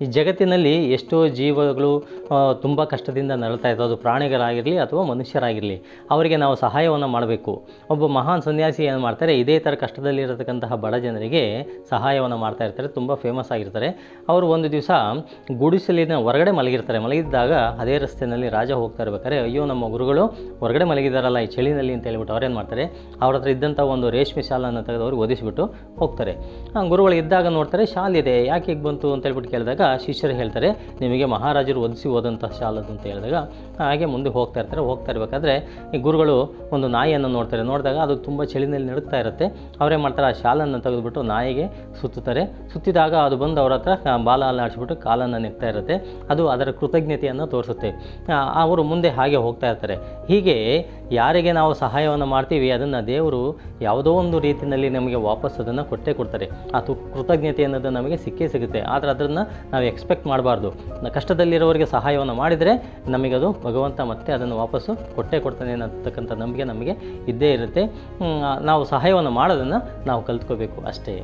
ಈ ಜಗತ್ತಿನಲ್ಲಿ ಎಷ್ಟೋ ಜೀವಗಳು ತುಂಬ ಕಷ್ಟದಿಂದ ನರಳ್ತಾ ಇರ್ತವೆ, ಅದು ಪ್ರಾಣಿಗಳಾಗಿರಲಿ ಅಥವಾ ಮನುಷ್ಯರಾಗಿರಲಿ, ಅವರಿಗೆ ನಾವು ಸಹಾಯವನ್ನು ಮಾಡಬೇಕು. ಒಬ್ಬ ಮಹಾನ್ ಸನ್ಯಾಸಿ ಏನು ಮಾಡ್ತಾರೆ, ಇದೇ ಥರ ಕಷ್ಟದಲ್ಲಿರತಕ್ಕಂತಹ ಬಡ ಜನರಿಗೆ ಸಹಾಯವನ್ನು ಮಾಡ್ತಾ ಇರ್ತಾರೆ, ತುಂಬ ಫೇಮಸ್ ಆಗಿರ್ತಾರೆ. ಅವರು ಒಂದು ದಿವಸ ಗುಡಿಸಲಿನ ಹೊರಗಡೆ ಮಲಗಿದ್ದಾಗ ಅದೇ ರಸ್ತೆಯಲ್ಲಿ ರಾಜ ಹೋಗ್ತಾ ಇರ್ಬೇಕಾದ್ರೆ, ಅಯ್ಯೋ ನಮ್ಮ ಗುರುಗಳು ಹೊರಗಡೆ ಮಲಗಿದಾರಲ್ಲ ಈ ಚಳಿನಲ್ಲಿ ಅಂತ ಹೇಳ್ಬಿಟ್ಟು ಅವ್ರೇನು ಮಾಡ್ತಾರೆ, ಅವ್ರ ಹತ್ರ ಇದ್ದಂಥ ಒಂದು ರೇಷ್ಮೆ ಶಾಲನ್ನು ತೆಗೆದು ಅವ್ರಿಗೆ ಒದಿಸ್ಬಿಟ್ಟು ಹೋಗ್ತಾರೆ. ಗುರುಗಳು ಇದ್ದಾಗ ನೋಡ್ತಾರೆ, ಶಾಲಿದೆ, ಯಾಕೆ ಹೀಗೆ ಬಂತು ಅಂತ ಹೇಳ್ಬಿಟ್ಟು ಕೇಳಿದಾಗ ಶಿಷ್ಯರು ಹೇಳ್ತಾರೆ, ನಿಮಗೆ ಮಹಾರಾಜರು ಒದಿಸಿ ಹೋದಂಥ ಶಾಲದು ಅಂತ ಹೇಳಿದಾಗ ಹಾಗೆ ಮುಂದೆ ಹೋಗ್ತಾ ಇರಬೇಕಾದ್ರೆ ಈ ಗುರುಗಳು ಒಂದು ನಾಯಿಯನ್ನು ನೋಡಿದಾಗ ಅದು ತುಂಬ ಚಳಿನಲ್ಲಿ ನಡುಗ್ತಾ ಇರುತ್ತೆ. ಅವರೇನು ಮಾಡ್ತಾರೆ, ಆ ಶಾಲನ್ನು ತೆಗೆದುಬಿಟ್ಟು ನಾಯಿಗೆ ಸುತ್ತಿದಾಗ ಅದು ಬಂದು ಅವ್ರ ಹತ್ರ ಬಾಲ ಆಡಿಸ್ಬಿಟ್ಟು ಕಾಲನ್ನು ನೆಕ್ತಾ ಇರುತ್ತೆ. ಅದು ಅದರ ಕೃತಜ್ಞತೆಯನ್ನು ತೋರಿಸುತ್ತೆ. ಅವರು ಮುಂದೆ ಹಾಗೆ ಹೋಗ್ತಾ ಇರ್ತಾರೆ. ಹೀಗೆ ಯಾರಿಗೆ ನಾವು ಸಹಾಯವನ್ನು ಮಾಡ್ತೀವಿ ಅದನ್ನು ದೇವರು ಯಾವುದೋ ಒಂದು ರೀತಿಯಲ್ಲಿ ನಮಗೆ ವಾಪಸ್ ಅದನ್ನು ಕೊಡ್ತಾರೆ. ಆ ಕೃತಜ್ಞತೆ ಅನ್ನೋದು ನಮಗೆ ಸಿಗುತ್ತೆ. ಆದರೆ ಅದನ್ನು ನಾವು ಎಕ್ಸ್ಪೆಕ್ಟ್ ಮಾಡಬಾರ್ದು. ಕಷ್ಟದಲ್ಲಿರೋರಿಗೆ ಸಹಾಯವನ್ನು ಮಾಡಿದರೆ ನಮಗದು ಭಗವಂತ ಮತ್ತೆ ಅದನ್ನು ವಾಪಸ್ಸು ಕೊಡ್ತಾನೆ ಅನ್ನತಕ್ಕಂಥ ನಂಬಿಕೆ ನಮಗೆ ಇದ್ದೇ ಇರುತ್ತೆ. ನಾವು ಸಹಾಯವನ್ನು ಮಾಡೋದನ್ನು ನಾವು ಕಲ್ತ್ಕೋಬೇಕು ಅಷ್ಟೇ.